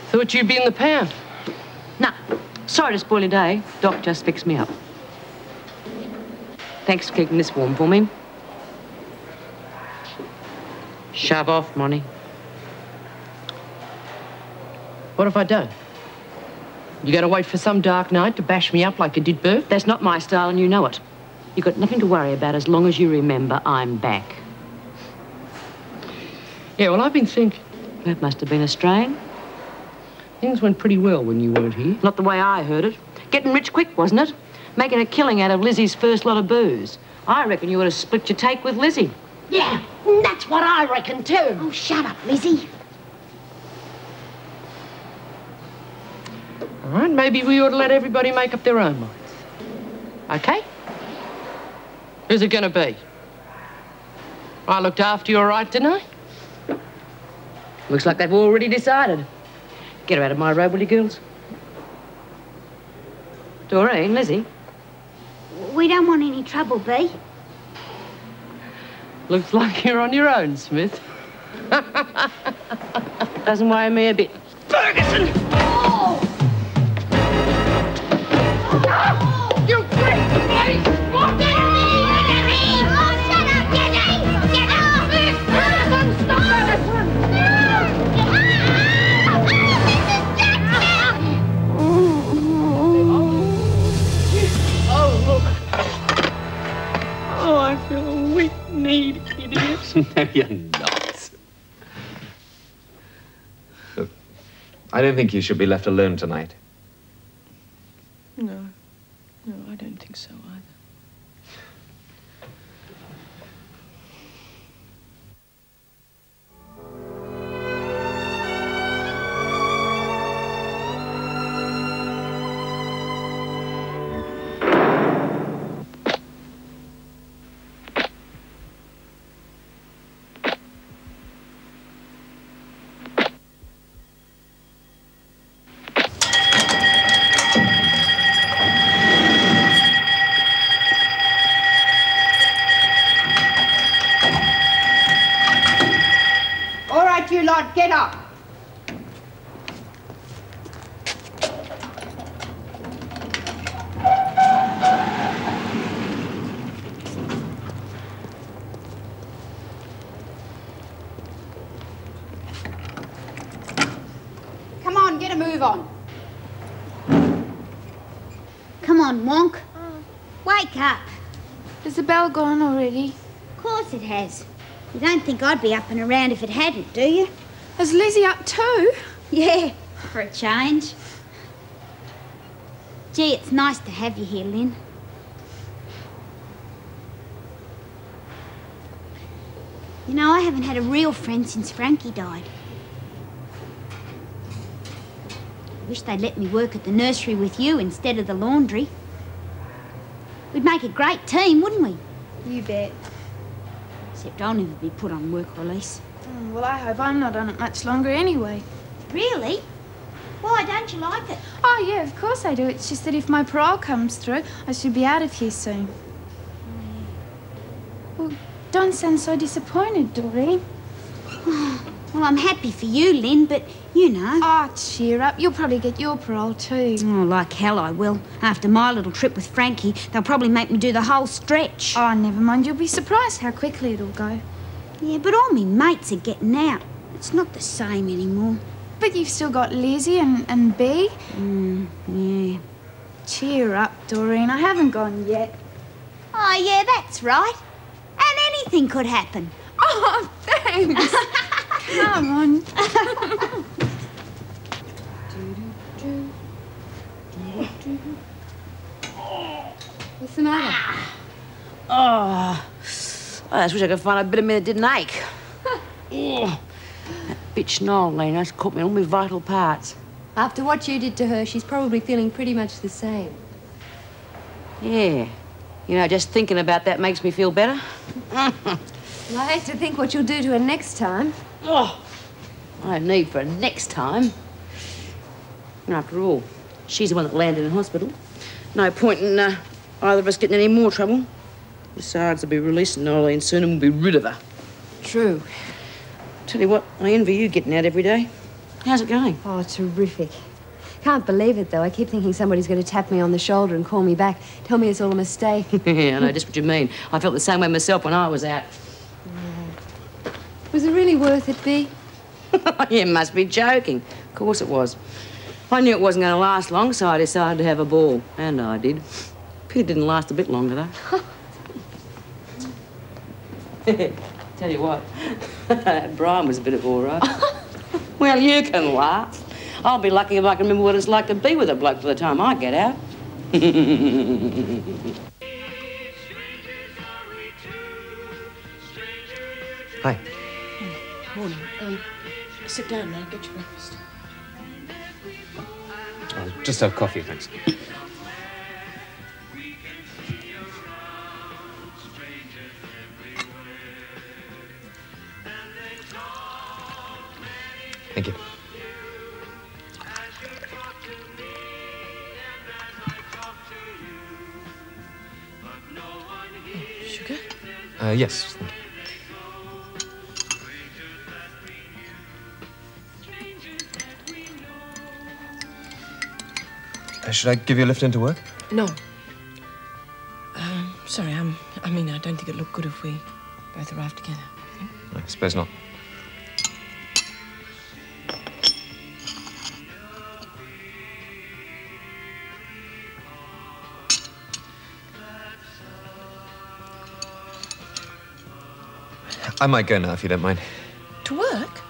Thought you'd be in the pound. Nah, sorry to spoil your day. Doc just fixed me up. Thanks for keeping this warm for me. Shove off, Monty. What if I don't? You gotta wait for some dark night to bash me up like you did Bourke? That's not my style, and you know it. You've got nothing to worry about as long as you remember I'm back. Yeah, well, I've been thinking. That must have been a strain. Things went pretty well when you weren't here. Not the way I heard it. Getting rich quick, wasn't it? Making a killing out of Lizzie's first lot of booze. I reckon you would have split your take with Lizzie. Yeah, that's what I reckon too. Oh, shut up, Lizzie. All right, maybe we ought to let everybody make up their own minds. Okay? Who's it gonna be? I looked after you all right, didn't I? Looks like they've already decided. Get her out of my road, will you, girls? Doreen, Lizzie. We don't want any trouble, Bee. Looks like you're on your own, Smith. Doesn't worry me a bit. Ferguson! Oh! Oh! You great place! What the I feel a weak need, idiot. No, you're not. Look, I don't think you should be left alone tonight. No, I don't think so either. Get up. Come on, get a move on. Come on, Wonk. Wake up. Has the bell gone already? Of course it has. You don't think I'd be up and around if it hadn't, do you? Is Lizzie up too? Yeah, for a change. Gee, it's nice to have you here, Lynn. You know, I haven't had a real friend since Frankie died. I wish they'd let me work at the nursery with you instead of the laundry. We'd make a great team, wouldn't we? You bet. Except I'll never be put on work release. Well, I hope I'm not on it much longer anyway. Really? Why, don't you like it? Oh, yeah, of course I do. It's just that if my parole comes through, I should be out of here soon. Well, don't sound so disappointed, Doreen. Well, I'm happy for you, Lynn, but you know. Oh, cheer up. You'll probably get your parole too. Oh, like hell I will. After my little trip with Frankie, they'll probably make me do the whole stretch. Oh, never mind. You'll be surprised how quickly it'll go. Yeah, but all me mates are getting out. It's not the same anymore. But you've still got Lizzie and Bea. Yeah. Cheer up, Doreen. I haven't gone yet. Oh, yeah, that's right. And anything could happen. Oh, thanks. Come on. What's the matter? Oh, I just wish I could find a bit of me that didn't ache. That bitch Noeline has caught me on all my vital parts. After what you did to her, she's probably feeling pretty much the same. Yeah. You know, just thinking about that makes me feel better. Well, I hate to think what you'll do to her next time. Oh, I have need for a next time. And after all, she's the one that landed in hospital. No point in either of us getting any more trouble. Besides, they'll be releasing Noeline soon and we'll be rid of her. True. Tell you what, I envy you getting out every day. How's it going? Oh, terrific. Can't believe it, though. I keep thinking somebody's going to tap me on the shoulder and call me back, tell me it's all a mistake. Yeah, I know just what you mean. I felt the same way myself when I was out. Was it really worth it, Bea? You must be joking. Of course it was. I knew it wasn't going to last long, so I decided to have a ball. And I did. Pity it didn't last a bit longer, though. Tell you what, Brian was a bit of all right. Well, you can laugh. I'll be lucky if I can remember what it's like to be with a bloke by the time I get out. Hi. Morning. Sit down now, get your breakfast. I'll just have coffee, thanks. Thank you. Sugar? Yes, thank you. Should I give you a lift into work? No. Sorry, I don't think it looked good if we both arrived together. I suppose not. I might go now, if you don't mind. To work?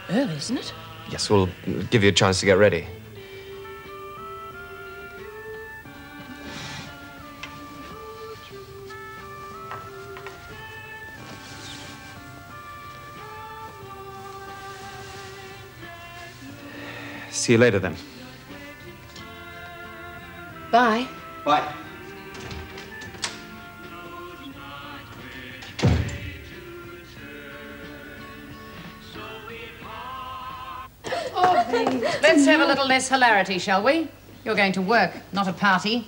Early, isn't it? Yes, we'll give you a chance to get ready. See you later, then. Bye. Bye. Let's have a little less hilarity, shall we? You're going to work, not a party.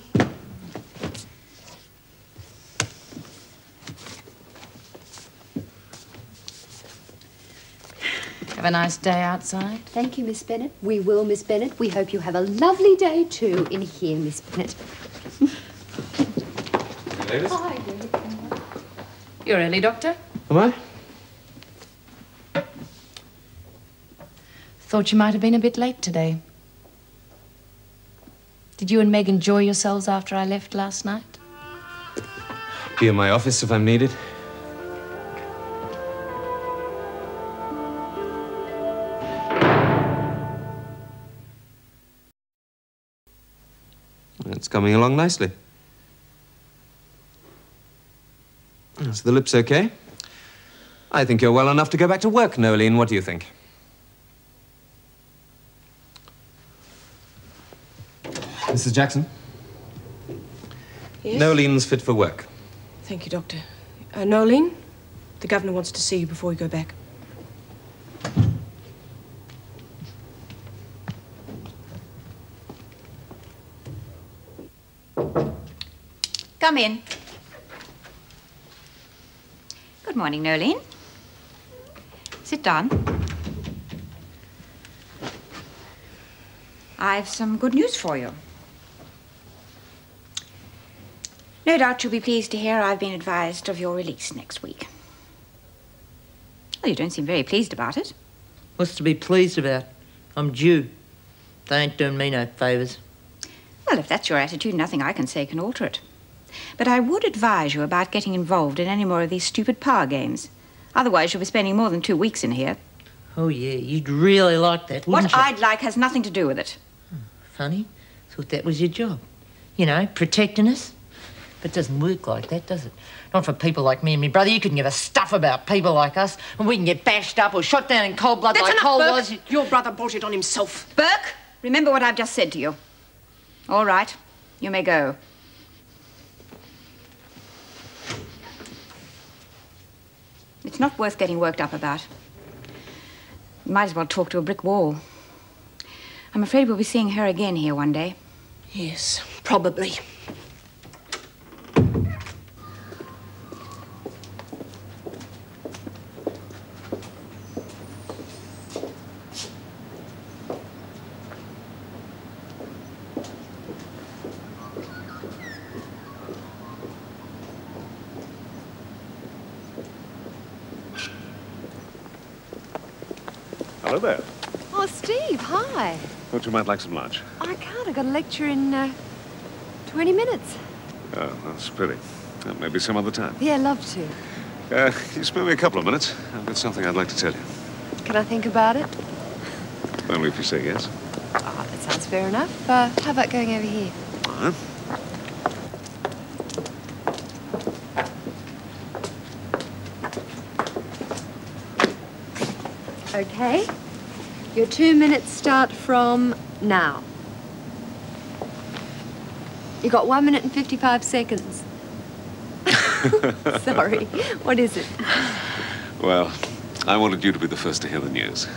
Have a nice day outside. Thank you, Miss Bennett. We will, Miss Bennett. We hope you have a lovely day, too, in here, Miss Bennett. Ladies? Hi, You're early, Doctor? Am I? Thought you might have been a bit late today. Did you and Meg enjoy yourselves after I left last night? Be in my office if I'm needed. It's coming along nicely. So the lip's okay? I think you're well enough to go back to work, Noeline. What do you think? Mrs. Jackson? Yes? Noeline's fit for work. Thank you, Doctor. Noeline, the governor wants to see you before you go back. Come in. Good morning, Noeline. Sit down. I've some good news for you. No doubt you'll be pleased to hear I've been advised of your release next week. Well, you don't seem very pleased about it. What's to be pleased about? I'm due. They ain't doing me no favours. Well, if that's your attitude, nothing I can say can alter it. But I would advise you about getting involved in any more of these stupid power games. Otherwise, you'll be spending more than 2 weeks in here. Oh, yeah, you'd really like that, wouldn't What you? I'd like has nothing to do with it. Funny. Thought that was your job. You know, protecting us. But it doesn't work like that, does it? Not for people like me and me brother. You couldn't give a stuff about people like us. And we can get bashed up or shot down in cold blood like Cole was. Your brother brought it on himself. Bourke, remember what I've just said to you. All right, you may go. It's not worth getting worked up about. You might as well talk to a brick wall. I'm afraid we'll be seeing her again here one day. Yes, probably. Hello there. Oh, Steve, hi. Thought you might like some lunch. I can't. I've got a lecture in 20 minutes. Oh, that's a pity. Maybe some other time. Yeah, love to. Can you spare me a couple of minutes? I've got something I'd like to tell you. Can I think about it? Only if you say yes. Oh, that sounds fair enough. How about going over here? Huh? Okay. Your 2 minutes start from now. You got 1 minute and 55 seconds. Sorry. What is it? Well, I wanted you to be the first to hear the news.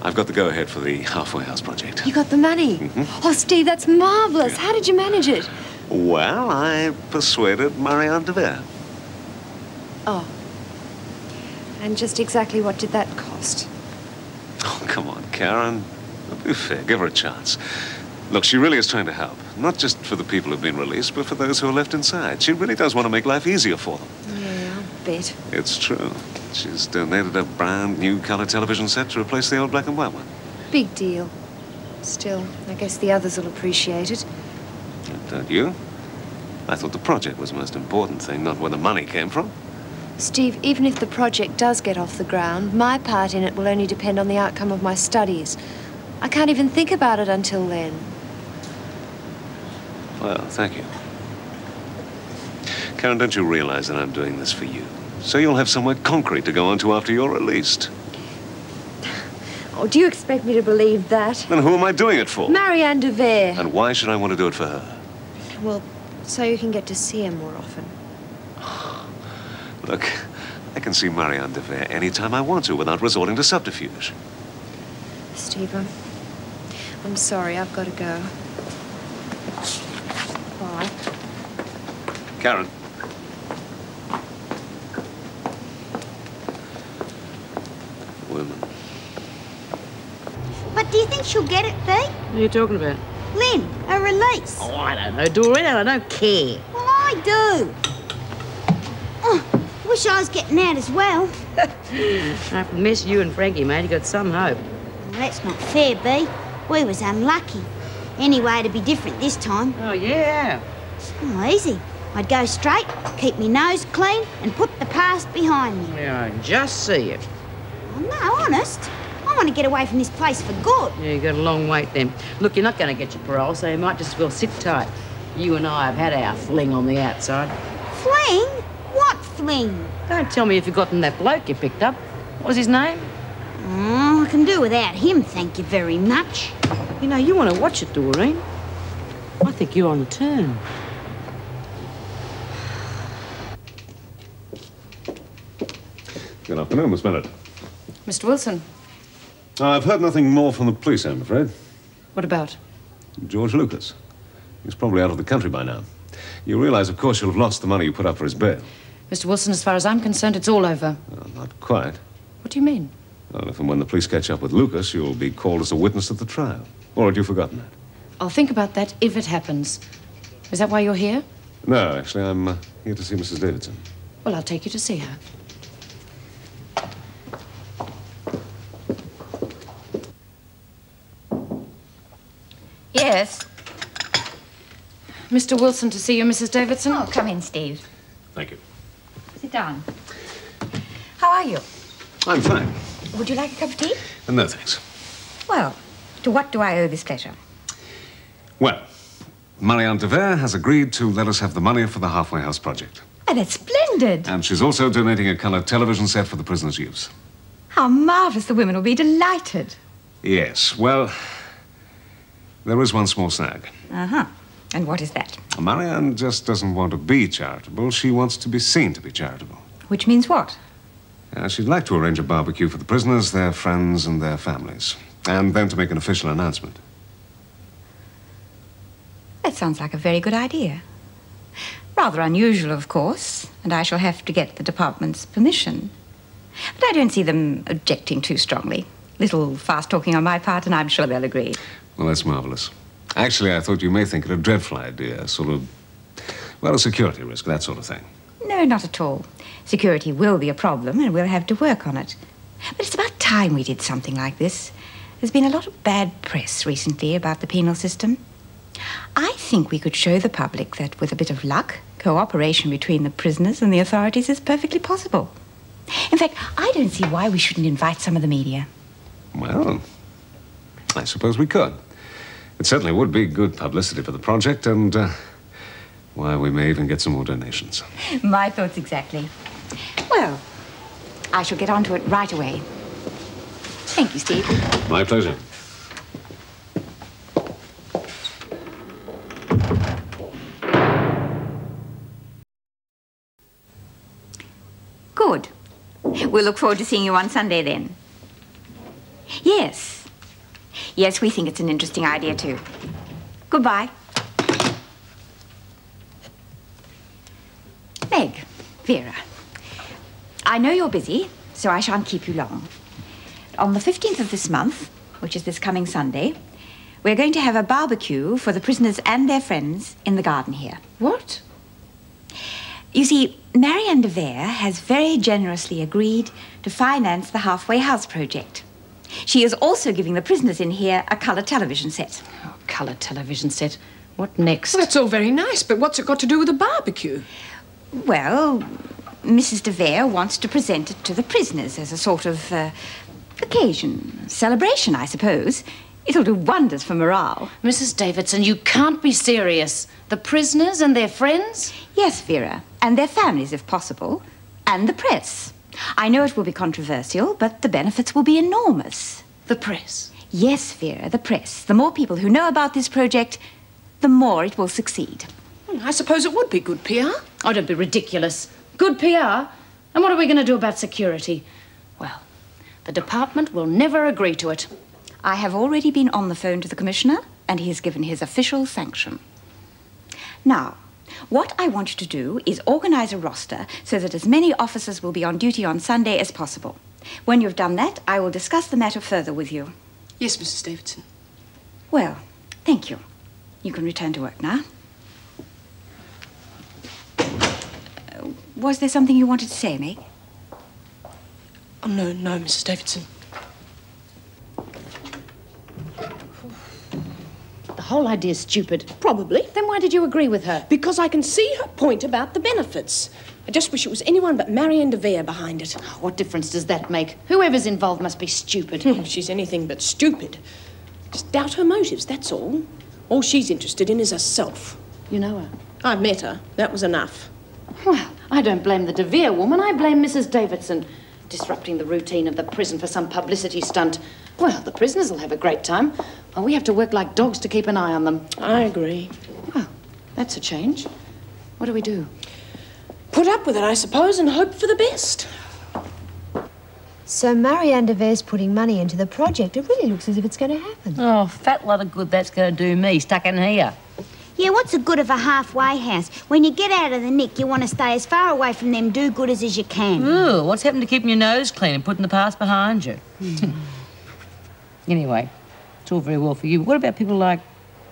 I've got the go-ahead for the halfway house project. You got the money? Oh, Steve, that's marvellous. Yeah. How did you manage it? Well, I persuaded Marianne de Vera. Oh. And just exactly what did that cost? Oh, come on, Karen. Be fair. Give her a chance. Look, she really is trying to help. Not just for the people who've been released, but for those who are left inside. She really does want to make life easier for them. Yeah, I'll bet. It's true. She's donated a brand new colour television set to replace the old black and white one. Big deal. Still, I guess the others will appreciate it. Don't you? I thought the project was the most important thing, not where the money came from. Steve, even if the project does get off the ground, my part in it will only depend on the outcome of my studies. I can't even think about it until then. Well, thank you. Karen, don't you realize that I'm doing this for you? So you'll have somewhere concrete to go on to after you're released. Oh, do you expect me to believe that? Then who am I doing it for? Marianne de Vera. And why should I want to do it for her? Well, so you can get to see her more often. Look, I can see Marianne de Vera anytime I want to without resorting to subterfuge. Steve, I'm sorry. I've got to go. Bye. Karen. Women. But do you think she'll get it, Bea? What are you talking about? Lynn, a release. Oh, I don't know, Doreen. I don't care. Well, I do. Oh, wish I was getting out as well. I miss you and Frankie, mate. You got some hope. Well, that's not fair, Bea. We was unlucky. Anyway, it'd be different this time. Oh, yeah. Oh, easy. I'd go straight, keep me nose clean, and put the past behind me. Yeah, I just see you. Oh, no, honest. I want to get away from this place for good. Yeah, you got a long wait then. Look, you're not going to get your parole, so you might just as well sit tight. You and I have had our fling on the outside. Fling? What fling? Don't tell me you've forgotten that bloke you picked up. What was his name? Oh, I can do without him, thank you very much. You know, you want to watch it, Doreen. I think you're on the turn. Good afternoon, Miss Bennett. Mr. Wilson, I've heard nothing more from the police, I'm afraid. what about? George Lucas. He's probably out of the country by now. You realize, of course, you'll have lost the money you put up for his bail. Mr. Wilson, as far as I'm concerned, it's all over. Well, not quite. What do you mean? Well, if and when the police catch up with Lucas, you'll be called as a witness at the trial. Or had you forgotten that? I'll think about that if it happens. Is that why you're here? No, actually, I'm here to see Mrs. Davidson. Well, I'll take you to see her. Yes. Mr. Wilson to see you, Mrs. Davidson. Oh, come in, Steve. Thank you. Sit down. How are you? I'm fine. Would you like a cup of tea? No, thanks. Well, to what do I owe this pleasure? Well, Marianne de Vera has agreed to let us have the money for the halfway house project. Oh, that's splendid. And she's also donating a colour television set for the prisoners' use. How marvellous. The women will be delighted. Yes, well, there is one small snag. Uh-huh. And what is that? Marianne just doesn't want to be charitable. She wants to be seen to be charitable. Which means what? She'd like to arrange a barbecue for the prisoners, their friends, and their families. And then to make an official announcement. That sounds like a very good idea. Rather unusual, of course, and I shall have to get the department's permission. But I don't see them objecting too strongly. Little fast-talking on my part, and I'm sure they'll agree. Well, that's marvelous. Actually, I thought you may think it a dreadful idea, sort of, well, a security risk, that sort of thing. No, not at all. Security will be a problem, and we'll have to work on it. But it's about time we did something like this. There's been a lot of bad press recently about the penal system. I think we could show the public that with a bit of luck, cooperation between the prisoners and the authorities is perfectly possible. In fact, I don't see why we shouldn't invite some of the media. Well, I suppose we could. It certainly would be good publicity for the project, and, why, we may even get some more donations. My thoughts exactly. Well, I shall get on to it right away. Thank you, Steve. My pleasure. Good. We'll look forward to seeing you on Sunday, then. Yes. Yes, we think it's an interesting idea, too. Goodbye. Meg, Vera, I know you're busy, so I shan't keep you long. On the 15th of this month, which is this coming Sunday, we're going to have a barbecue for the prisoners and their friends in the garden here. What? You see, Marianne de Vere has very generously agreed to finance the halfway house project. She is also giving the prisoners in here a colour television set. Oh, colour television set. What next? Well, that's all very nice, but what's it got to do with a barbecue? Well, Mrs. de Vere wants to present it to the prisoners as a sort of occasion, celebration, I suppose. It'll do wonders for morale. Mrs. Davidson, you can't be serious. The prisoners and their friends? Yes, Vera, and their families, if possible, and the press. I know it will be controversial, but the benefits will be enormous. The press? Yes, Vera, the press. The more people who know about this project, the more it will succeed. Well, I suppose it would be good PR. Oh, don't be ridiculous. Good PR? And what are we going to do about security? Well, the department will never agree to it. I have already been on the phone to the Commissioner, and he has given his official sanction. Now, what I want you to do is organise a roster so that as many officers will be on duty on Sunday as possible. When you've done that, I will discuss the matter further with you. Yes, Mrs. Davidson. Well, thank you. You can return to work now. Was there something you wanted to say, Meg? Oh, no, Mrs. Davidson. The whole idea's stupid. Probably. Then why did you agree with her? Because I can see her point about the benefits. I just wish it was anyone but Marianne de Vere behind it. Oh, what difference does that make? Whoever's involved must be stupid. She's anything but stupid. Just doubt her motives, that's all. All she's interested in is herself. You know her? I met her. That was enough. Well, I don't blame the de Vere woman. I blame Mrs. Davidson. Disrupting the routine of the prison for some publicity stunt. Well, the prisoners will have a great time, while we have to work like dogs to keep an eye on them. I agree. Well, that's a change. What do we do? Put up with it, I suppose, and hope for the best. So Marianne de Vere's putting money into the project. It really looks as if it's going to happen. Oh, fat lot of good that's going to do me, stuck in here. Yeah, what's the good of a halfway house? When you get out of the nick, you want to stay as far away from them do-gooders as you can. Ooh, what's happened to keeping your nose clean and putting the past behind you? Anyway, it's all very well for you. But what about people like,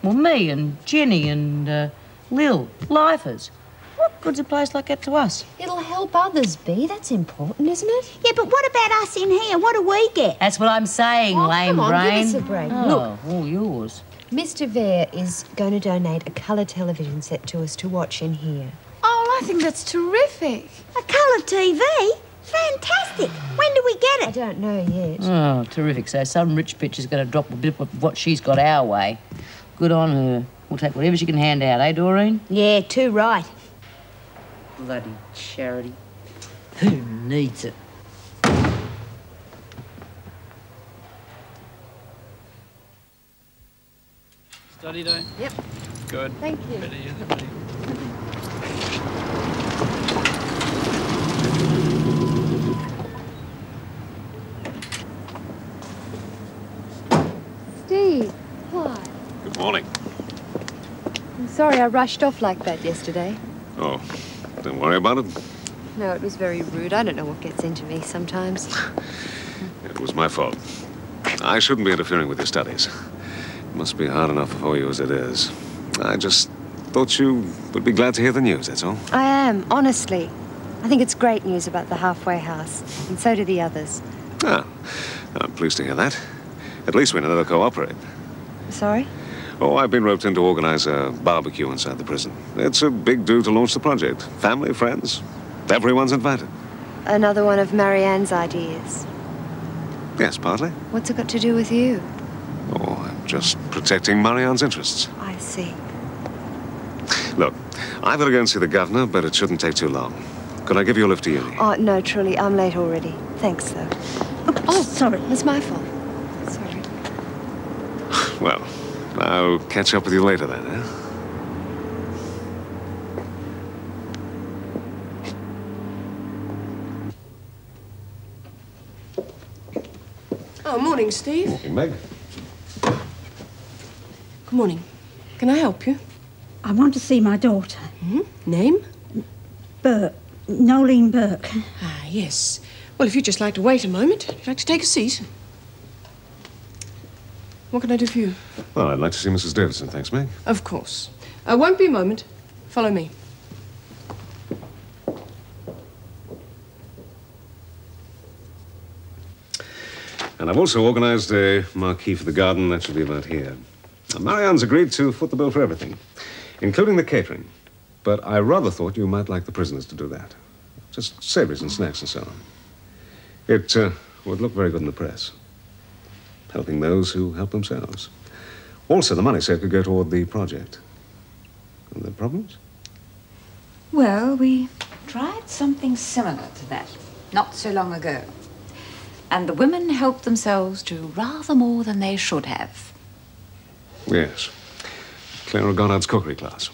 well, me and Jenny and Lil, lifers? What good's a place like that to us? It'll help others, Bea. That's important, isn't it? Yeah, but what about us in here? What do we get? That's what I'm saying, lame come on, brain. give us a break. Oh, Look. all yours. Mr. Vere is going to donate a colour television set to us to watch in here. Oh, I think that's terrific. A colour TV? Fantastic. When do we get I it? don't know yet. Oh, terrific. So some rich bitch is going to drop a bit of what she's got our way. Good on her. We'll take whatever she can hand out, eh, Doreen? Yeah, too right. Bloody charity. Who needs it? Study day? Yep. Good. Thank you. Better you than me. Steve, hi. Good morning. I'm sorry I rushed off like that yesterday. Oh, don't worry about it. No, it was very rude. I don't know what gets into me sometimes. It was my fault. I shouldn't be interfering with your studies. It must be hard enough for you as it is. I just thought you would be glad to hear the news, that's all. I am, honestly. I think it's great news about the halfway house, and so do the others. Ah, I'm pleased to hear that. At least we know they'll cooperate. Sorry? Oh, I've been roped in to organize a barbecue inside the prison. It's a big do to launch the project. Family, friends, everyone's invited. Another one of Marianne's ideas. Yes, partly. What's it got to do with you? Oh, I'm just protecting Marianne's interests. I see. Look, I've got to go and see the governor, but it shouldn't take too long. Could I give you a lift to uni? Oh, no, truly, I'm late already. Thanks, though. Oh, sorry. It's my fault. Sorry. Well, I'll catch up with you later then, eh? Oh, morning, Steve. Morning, Meg. Good morning. Can I help you? I want to see my daughter. Name? Bourke. Noeline Bourke. Ah, yes. Well, if you'd just like to wait a moment, if you'd like to take a seat. What can I do for you? Well, I'd like to see Mrs. Davidson, thanks, Meg. Of course. Won't be a moment. Follow me. And I've also organized a marquee for the garden. That should be about here. Now, Marianne's agreed to foot the bill for everything, including the catering. But I rather thought you might like the prisoners to do that. Just savories and snacks and so on. It would look very good in the press. Helping those who help themselves. Also, the money saved could go toward the project. Are there problems? Well, we tried something similar to that not so long ago. And the women helped themselves to rather more than they should have. Yes. Clara Goddard's cookery class.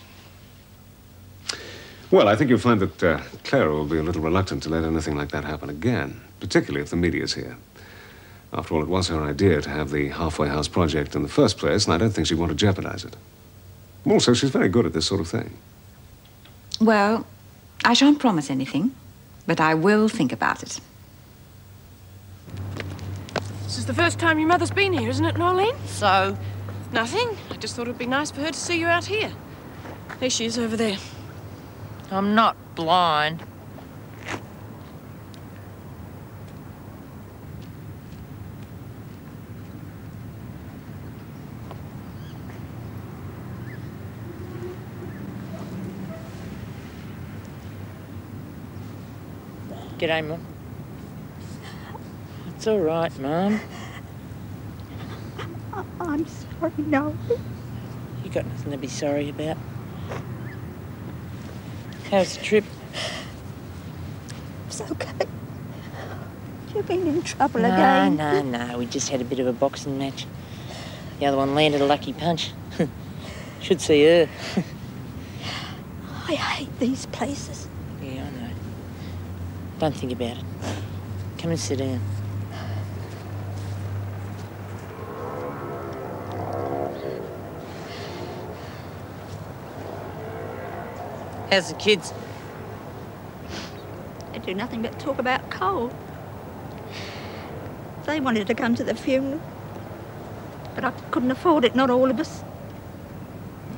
Well, I think you'll find that Clara will be a little reluctant to let anything like that happen again, particularly if the media's here. After all, it was her idea to have the halfway house project in the first place, and I don't think she'd want to jeopardize it. Also, she's very good at this sort of thing. Well, I shan't promise anything, but I will think about it. This is the first time your mother's been here, isn't it, Noeline? So? Nothing. I just thought it'd be nice for her to see you out here. There she is over there. I'm not blind. G'day, Mum. It's all right, Mum. I'm sorry, no. You got nothing to be sorry about. How's the trip? It's okay. You've been in trouble again. No. We just had a bit of a boxing match. The other one landed a lucky punch. Should see her. I hate these places. Yeah, I know. Don't think about it. Come and sit down. How's the kids? They do nothing but talk about coal. They wanted to come to the funeral, but I couldn't afford it, not all of us.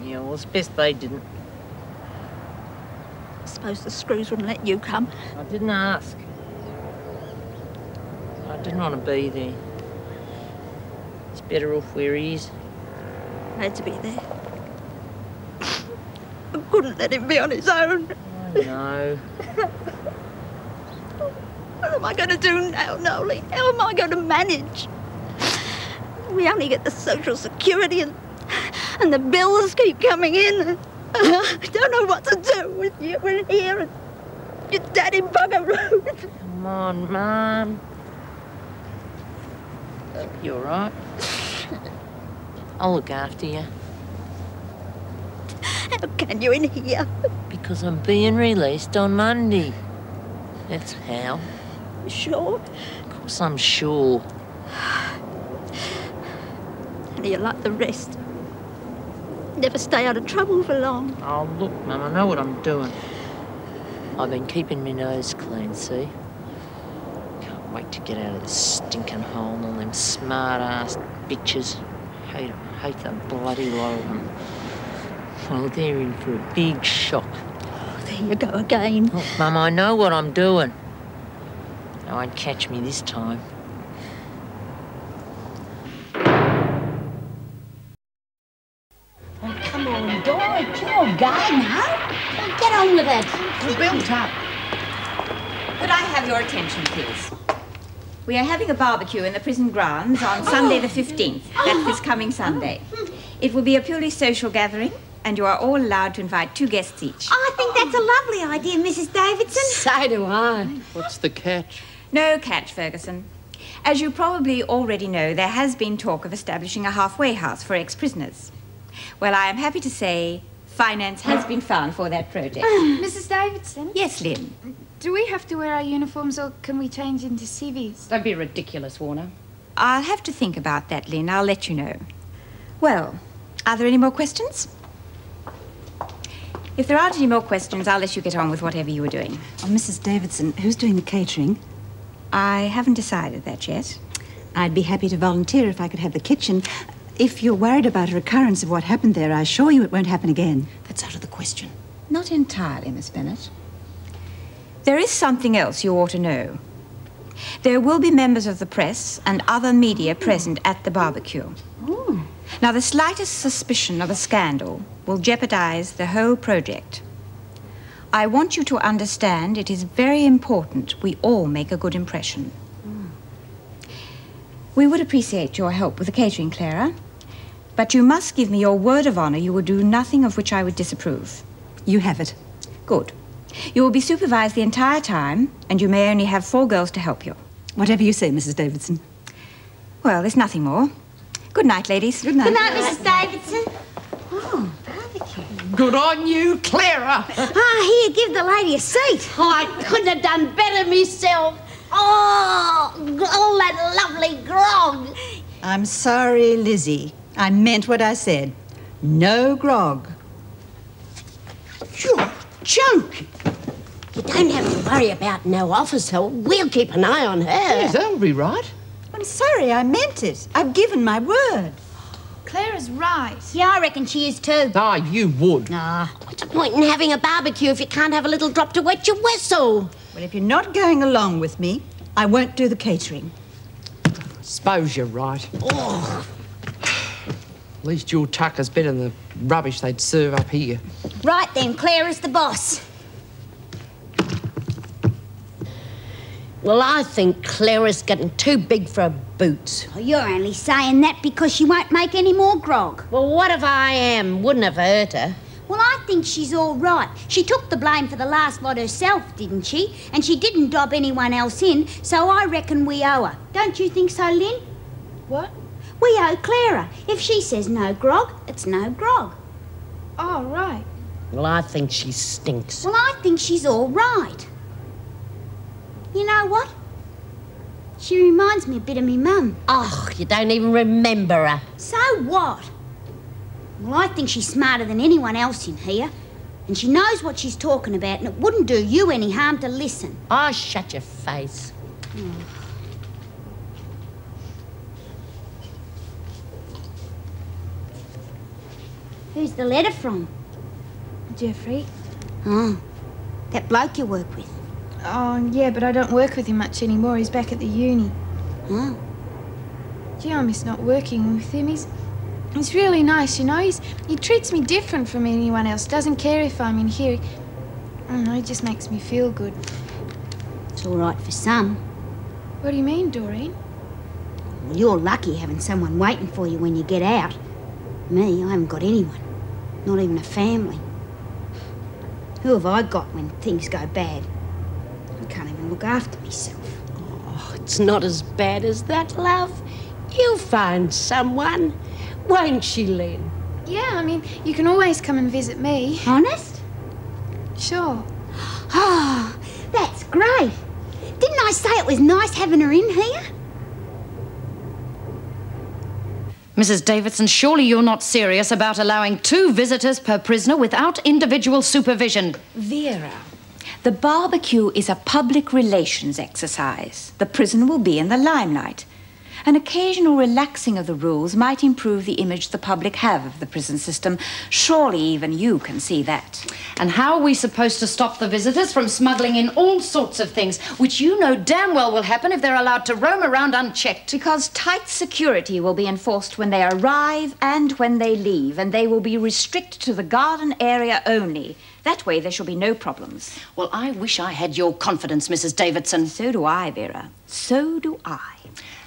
Yeah, well, it's best they didn't. I suppose the screws wouldn't let you come. I didn't ask. I didn't want to be there. It's better off where he is. I had to be there. I couldn't let him be on his own. I know. What am I going to do now, Noeline? How am I going to manage? We only get the Social Security and the bills keep coming in. I don't know what to do with you in here and your dad in Bugger Road. Come on, Mum. You all right? I'll look after you. How can you in here? Because I'm being released on Monday. That's how. You sure? Of course I'm sure. And you're like the rest. Never stay out of trouble for long. Oh, look, Mum, I know what I'm doing. I've been keeping my nose clean, see? Can't wait to get out of this stinking hole and all them smart-ass bitches. Hate the bloody lot of them. Well, they're in for a big shock. Oh, there you go again. Look, Mum, I know what I'm doing. They won't catch me this time. on with it. We're built up. Could I have your attention, please? We are having a barbecue in the prison grounds on Sunday the 15th. That's this coming Sunday. It will be a purely social gathering, and you are all allowed to invite 2 guests each. I think that's a lovely idea, Mrs. Davidson. So do I. What's the catch? No catch, Ferguson. As you probably already know, there has been talk of establishing a halfway house for ex-prisoners. Well, I am happy to say finance has been found for that project. Mrs. Davidson? Yes, Lynn? Do we have to wear our uniforms or can we change into civvies? Don't be ridiculous, Warner. I'll have to think about that, Lynn. I'll let you know. Well, are there any more questions? If there aren't any more questions, I'll let you get on with whatever you were doing. Oh, Mrs. Davidson, who's doing the catering? I haven't decided that yet. I'd be happy to volunteer if I could have the kitchen. If you're worried about a recurrence of what happened there, I assure you it won't happen again. That's out of the question. Not entirely, Miss Bennett. There is something else you ought to know. There will be members of the press and other media present at the barbecue. Oh. Now, the slightest suspicion of a scandal will jeopardize the whole project. I want you to understand it is very important we all make a good impression. We would appreciate your help with the catering, Clara, but you must give me your word of honor you will do nothing of which I would disapprove. You have it. Good. You will be supervised the entire time, and you may only have 4 girls to help you. Whatever you say, Mrs. Davidson. Well, there's nothing more. Good night, ladies. Good night. Good night, Mrs. Davidson. Oh, barbecue. Good on you, Clara. Here, give the lady a seat. I couldn't have done better myself. Oh, all that lovely grog. I'm sorry, Lizzie. I meant what I said. No grog. You're joking. You don't have to worry about no officer. We'll keep an eye on her. Yes, that'll be right. I'm sorry, I meant it. I've given my word. Clara's right. Yeah, I reckon she is too. Ah, you would. What's the point in having a barbecue if you can't have a little drop to wet your whistle? Well, if you're not going along with me, I won't do the catering. Suppose you're right. Oh. At least your tucker's better than the rubbish they'd serve up here. Right then, Clara's the boss. Well, I think Clara's getting too big for her boots. Oh, you're only saying that because she won't make any more grog. Well, what if I am? Wouldn't have hurt her. Well, I think she's all right. She took the blame for the last lot herself, didn't she? And she didn't dob anyone else in, so I reckon we owe her. Don't you think so, Lynn? What? We owe Clara. If she says no grog, it's no grog. Oh, right. Well, I think she stinks. Well, I think she's all right. You know what? She reminds me a bit of me mum. Oh, you don't even remember her. So what? Well, I think she's smarter than anyone else in here. And she knows what she's talking about, and it wouldn't do you any harm to listen. Oh, shut your face. Who's the letter from? Jeffrey. Oh, that bloke you work with. Oh, yeah, but I don't work with him much anymore. He's back at the uni. Oh. Gee, I miss not working with him. He's really nice, you know. He treats me different from anyone else. Doesn't care if I'm in here. I don't know, he just makes me feel good. It's all right for some. What do you mean, Doreen? Well, you're lucky having someone waiting for you when you get out. Me, I haven't got anyone. Not even a family. Who have I got when things go bad? I can't even look after myself. Oh, it's not as bad as that, love. You'll find someone. Won't she, Lynn? Yeah, I mean, you can always come and visit me. Honest? Sure. Oh, that's great. Didn't I say it was nice having her in here? Mrs. Davidson, surely you're not serious about allowing 2 visitors per prisoner without individual supervision. Vera, the barbecue is a public relations exercise. The prison will be in the limelight. An occasional relaxing of the rules might improve the image the public have of the prison system. Surely even you can see that. And how are we supposed to stop the visitors from smuggling in all sorts of things, which you know damn well will happen if they're allowed to roam around unchecked? Because tight security will be enforced when they arrive and when they leave, and they will be restricted to the garden area only. That way there shall be no problems. Well, I wish I had your confidence, Mrs. Davidson. So do I, Vera. So do I.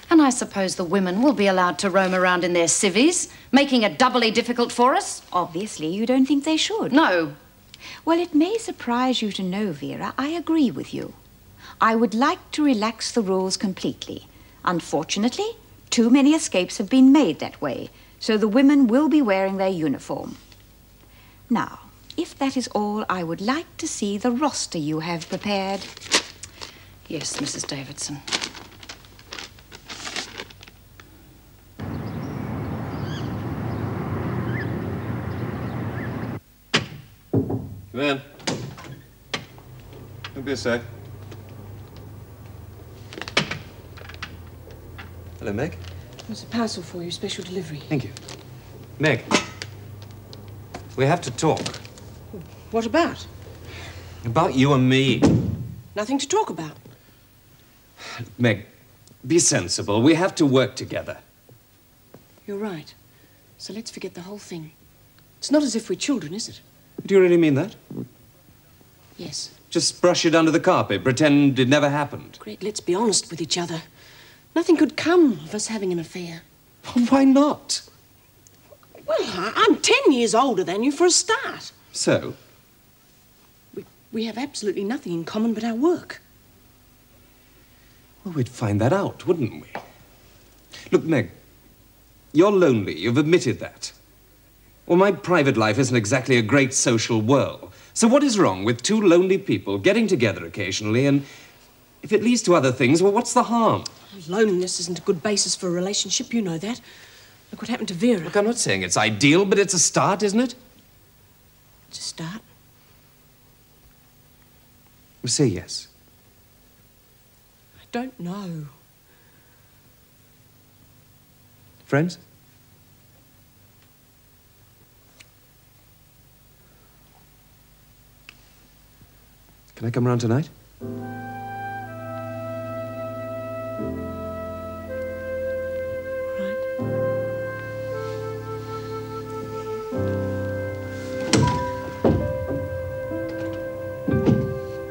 And I suppose the women will be allowed to roam around in their civvies, making it doubly difficult for us? Obviously, you don't think they should. No. Well, it may surprise you to know, Vera, I agree with you. I would like to relax the rules completely. Unfortunately, too many escapes have been made that way, so the women will be wearing their uniform. Now, if that is all, I would like to see the roster you have prepared. Yes, Mrs. Davidson. Come in. Don't be a sec. Hello, Meg. There's a parcel for you, special delivery. Thank you. Meg, we have to talk. What about? About you and me. Nothing to talk about. Meg, be sensible. We have to work together. You're right. So let's forget the whole thing. It's not as if we're children, is it? Do you really mean that? Yes. Just brush it under the carpet, pretend it never happened. Greg, let's be honest with each other. Nothing could come of us having an affair. Why not? Well, I'm 10 years older than you for a start. So? We have absolutely nothing in common but our work. Well, we'd find that out, wouldn't we? Look, Meg, you're lonely. You've admitted that. Well, my private life isn't exactly a great social whirl. So what is wrong with two lonely people getting together occasionally and if it leads to other things, well, what's the harm? Loneliness isn't a good basis for a relationship, you know that. Look what happened to Vera. Look, I'm not saying it's ideal, but it's a start, isn't it? It's a start. Well, say yes. I don't know. Friends? Can I come round tonight?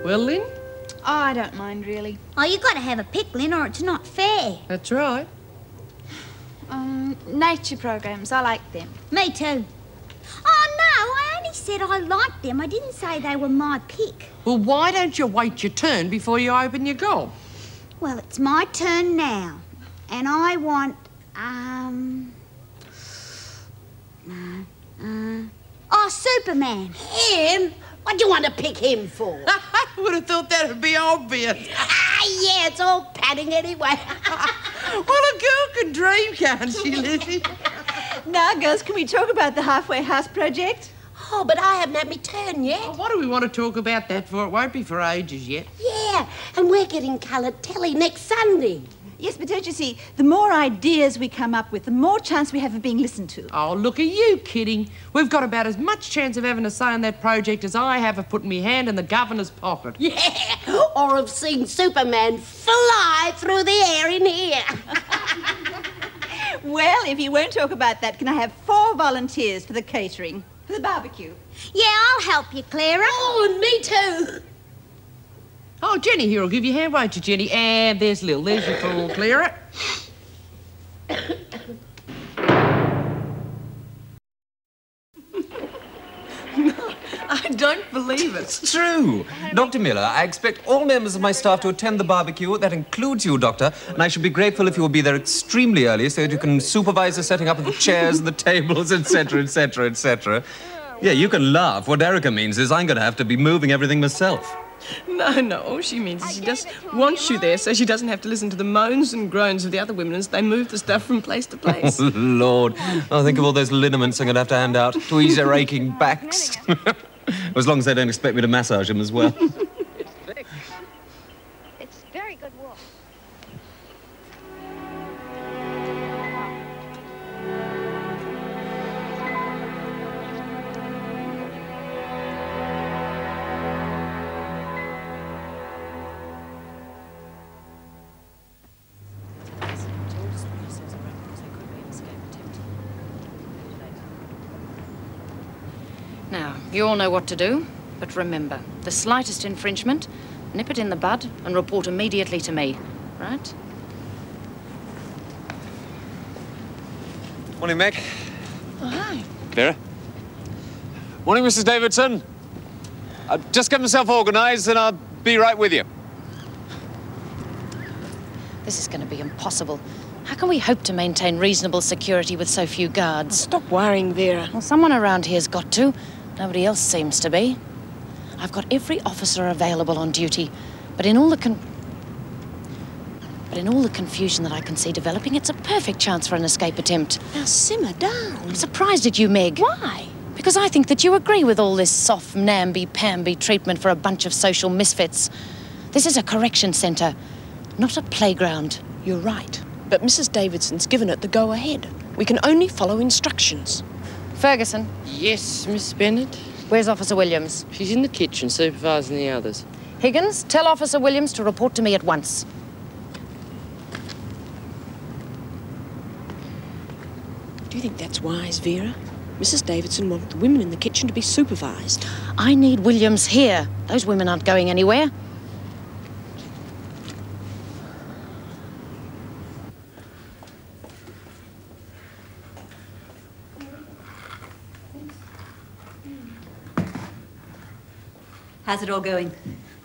Well, Lynn? Oh, I don't mind, really. Oh, you got to have a pick, Lynn, or it's not fair. That's right. Nature programs, I like them. Me too. Oh, no, I only said I liked them. I didn't say they were my pick. Well, why don't you wait your turn before you open your gob? Well, it's my turn now. And I want, Superman. Him? What do you want to pick him for? I would have thought that would be obvious. Yeah, it's all padding anyway. Well, a girl can dream, can't she, Lizzie? Now, girls, can we talk about the halfway house project? Oh, but I haven't had my turn yet. Well, what do we want to talk about that for? It won't be for ages yet. Yeah, and we're getting coloured telly next Sunday. Yes, but don't you see, the more ideas we come up with, the more chance we have of being listened to. Oh, look, are you kidding? We've got about as much chance of having a say on that project as I have of putting my hand in the governor's pocket. Yeah, or of seeing Superman fly through the air in here. Well, if you won't talk about that, can I have 4 volunteers for the catering, for the barbecue? Yeah, I'll help you, Clara. Oh, and me too. Oh, Jenny here will give you a hand, won't you, Jenny? And there's Lil. There's your full Clara. I don't believe it. It's true. Dr. Miller, I expect all members of my staff to attend the barbecue. That includes you, Doctor. And I should be grateful if you will be there extremely early so that you can supervise the setting up of the chairs and the tables, etc., etc., etc. Yeah, you can laugh. What Erica means is I'm going to have to be moving everything myself. No, all she means is she just wants you there so she doesn't have to listen to the moans and groans of the other women as they move the stuff from place to place. Oh, Lord. Oh, think of all those liniments I'm going to have to hand out to ease their aching backs. As long as they don't expect me to massage them as well. It's very good work. Now, you all know what to do, But remember, the slightest infringement, nip it in the bud and report immediately to me, right? Morning, Meg. Oh, hi. Vera. Morning, Mrs. Davidson. I'll just get myself organised and I'll be right with you. This is going to be impossible. How can we hope to maintain reasonable security with so few guards? Oh, stop worrying, Vera. Well, someone around here's got to. Nobody else seems to be. I've got every officer available on duty, but in all the confusion that I can see developing, it's a perfect chance for an escape attempt. Now, simmer down. I'm surprised at you, Meg. Why? Because I think that you agree with all this soft, namby-pamby treatment for a bunch of social misfits. This is a correction centre, not a playground. You're right. But Mrs. Davidson's given it the go-ahead. We can only follow instructions. Ferguson. Yes, Miss Bennett? Where's Officer Williams? She's in the kitchen, supervising the others. Higgins, tell Officer Williams to report to me at once. Do you think that's wise, Vera? Mrs. Davidson wanted the women in the kitchen to be supervised. I need Williams here. Those women aren't going anywhere. How's it all going?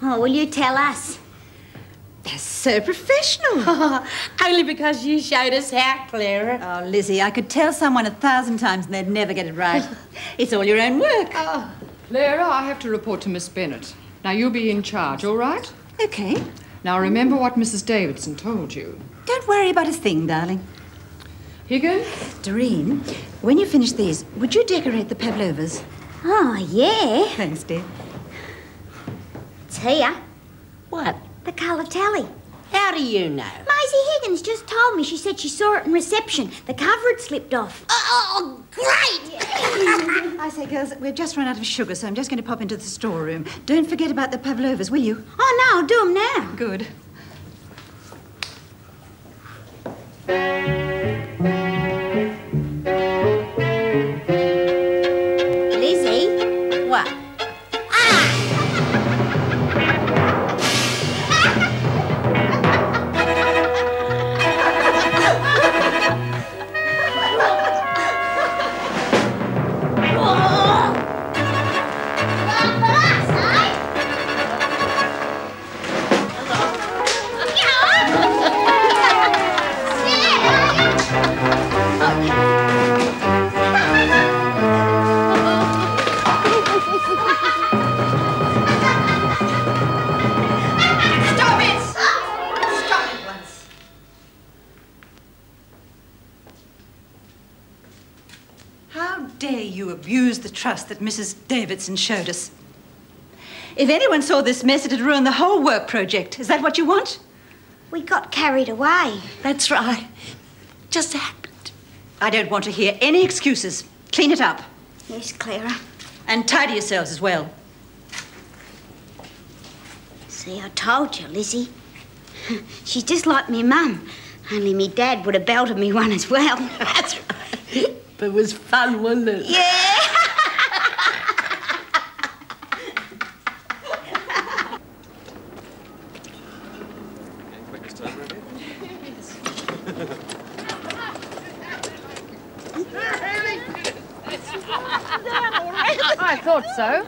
Oh, will you tell us? They're so professional. Only because you showed us how, Clara. Oh, Lizzie, I could tell someone 1,000 times and they'd never get it right. It's all your own work. Clara, I have to report to Miss Bennett. Now, you'll be in charge, all right? Okay. Now, remember what Mrs. Davidson told you. Don't worry about a thing, darling. Higgins? Doreen, when you finish these, would you decorate the pavlovas? Oh, yeah. Thanks, dear. It's here. What? The colour tally. How do you know? Maisie Higgins just told me. She said she saw it in reception. The cover had slipped off. Oh, great! I say, girls, we've just run out of sugar, so I'm just going to pop into the storeroom. Don't forget about the pavlovas, will you? Oh, no, I'll do them now. Good. Lizzie? What? Abuse the trust that Mrs. Davidson showed us. If anyone saw this mess, it'd ruin the whole work project. Is that what you want? We got carried away. That's right. Just happened. I don't want to hear any excuses. Clean it up. Yes, Clara. And tidy yourselves as well. See, I told you, Lizzie. She's just like me mum. Only me dad would have belted me one as well. That's right. But it was fun, wasn't it? Yeah! I thought so.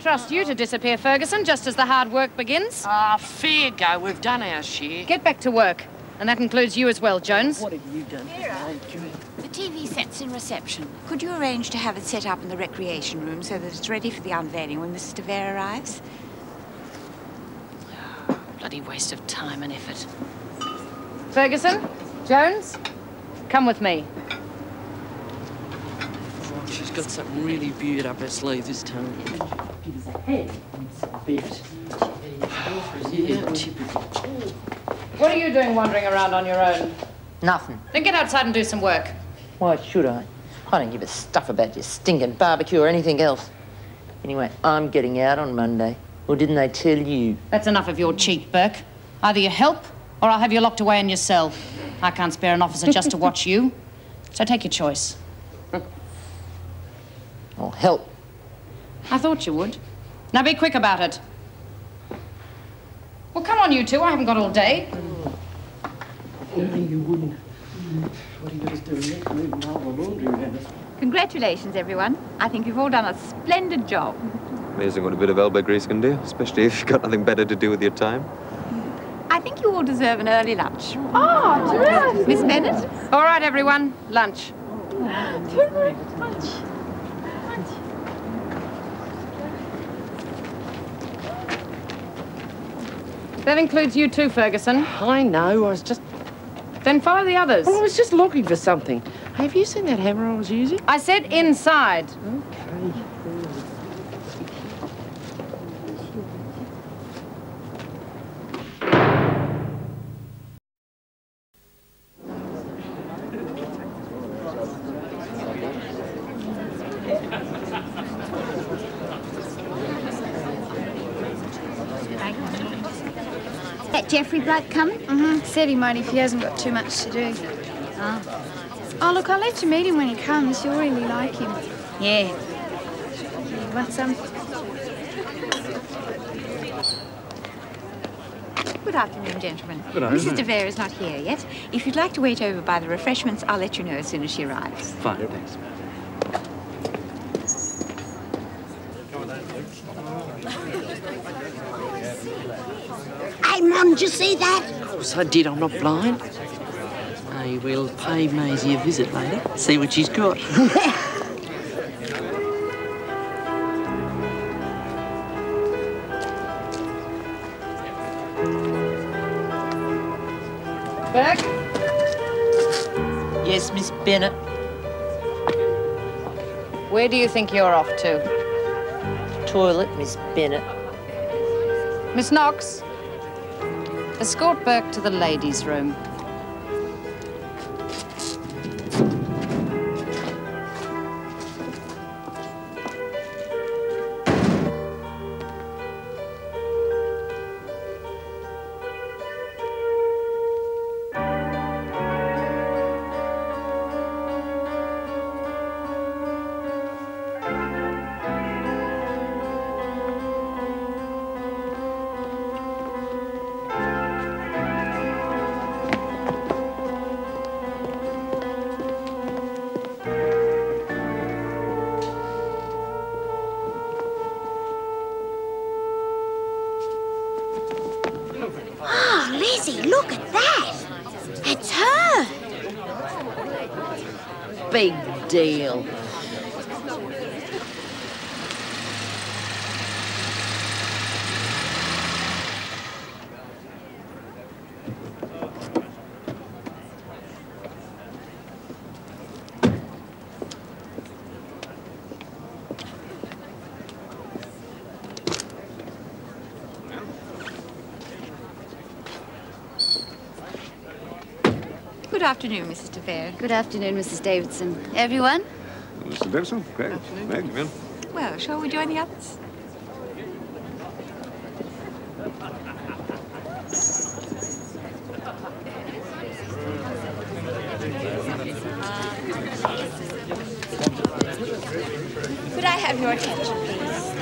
Trust you to disappear, Ferguson, just as the hard work begins. Ah, fair go. We've done our share. Get back to work. And that includes you as well, Jones. What have you done? The TV set's in reception. Could you arrange to have it set up in the recreation room so that it's ready for the unveiling when Mrs. de Vera arrives? Bloody waste of time and effort. Ferguson, Jones, come with me. Oh, she's got something really weird up her sleeve this time. Yeah, typical. What are you doing wandering around on your own? Nothing. Then get outside and do some work. Why should I? I don't give a stuff about your stinking barbecue or anything else. Anyway, I'm getting out on Monday. Or didn't they tell you? That's enough of your cheek, Bourke. Either you help, or I'll have you locked away in your cell. I can't spare an officer just to watch you. So take your choice. I'll help. I thought you would. Now be quick about it. Well, come on, you two. I haven't got all day. No, you wouldn't. What are you guys doing next? Moving all the laundry around us. Congratulations, everyone. I think you've all done a splendid job. Amazing what a bit of elbow grease can do, especially if you've got nothing better to do with your time. I think you all deserve an early lunch. Oh, terrific. Miss Bennett? All right, everyone. Lunch. That includes you too, Ferguson. I know, I was just... Then follow the others. Well, I was just looking for something. Hey, have you seen that hammer I was using? I said inside. Okay. That Jeffrey bloke coming? Mm-hmm. Said he might if he hasn't got too much to do. Oh, look, I'll let you meet him when he comes. You'll really like him. Yeah. You want some? Good afternoon, gentlemen. Good afternoon. Mrs. de Vera is not here yet. If you'd like to wait over by the refreshments, I'll let you know as soon as she arrives. Fine, thanks. Hey, Mum, did you see that? Of course I did, I'm not blind. Hey, we'll pay Maisie a visit later, see what she's got. Back? Yes, Miss Bennett. Where do you think you're off to? Toilet, Miss Bennett. Miss Knox, escort Bourke to the ladies' room. Lizzie, look at that. It's her. Big deal. Good afternoon, Mrs. de Vera. Good afternoon, Mrs. Davidson. Everyone? Mr. Davidson, Greg, Meg, Vin. Well, shall we join the others? Could I have your attention, please?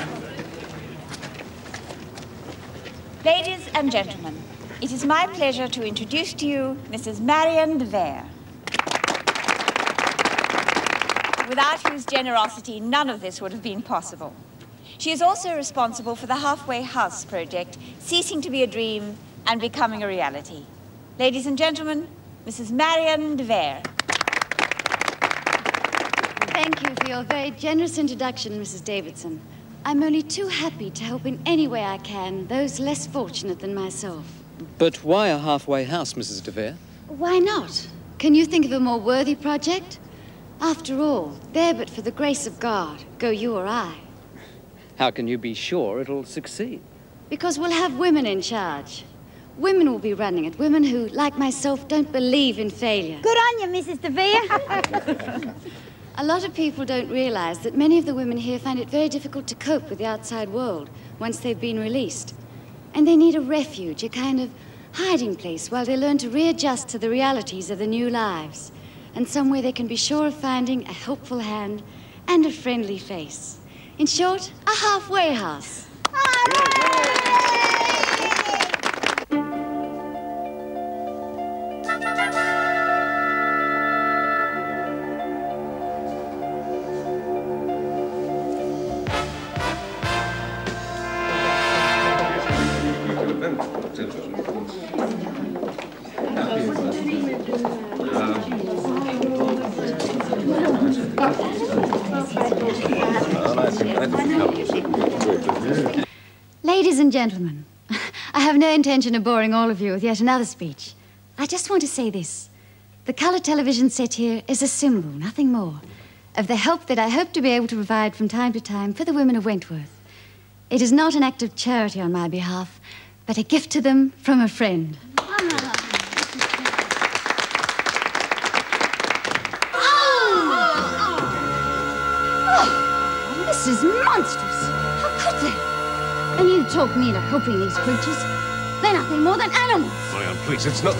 Ladies and gentlemen, it is my pleasure to introduce to you Mrs. Marion de Vera, without whose generosity none of this would have been possible. She is also responsible for the Halfway House project, ceasing to be a dream and becoming a reality. Ladies and gentlemen, Mrs. Marion de Vera. Thank you for your very generous introduction, Mrs. Davidson. I'm only too happy to help in any way I can those less fortunate than myself. But why a halfway house, Mrs. de Vera? Why not? Can you think of a more worthy project? After all, there but for the grace of God go you or I. How can you be sure it'll succeed? Because we'll have women in charge. Women will be running it. Women who, like myself, don't believe in failure. Good on you, Mrs. de Vera. A lot of people don't realize that many of the women here find it very difficult to cope with the outside world once they've been released. And they need a refuge, a kind of hiding place while they learn to readjust to the realities of the new lives. And somewhere they can be sure of finding a helpful hand and a friendly face. In short, a halfway house. Ladies and gentlemen, I have no intention of boring all of you with yet another speech. I just want to say this. The colour television set here is a symbol, nothing more, of the help that I hope to be able to provide from time to time for the women of Wentworth. It is not an act of charity on my behalf, but a gift to them from a friend. Oh, this is monstrous. How could they? And you talk me into helping these creatures. They're nothing more than animals. Marianne, please, it's not...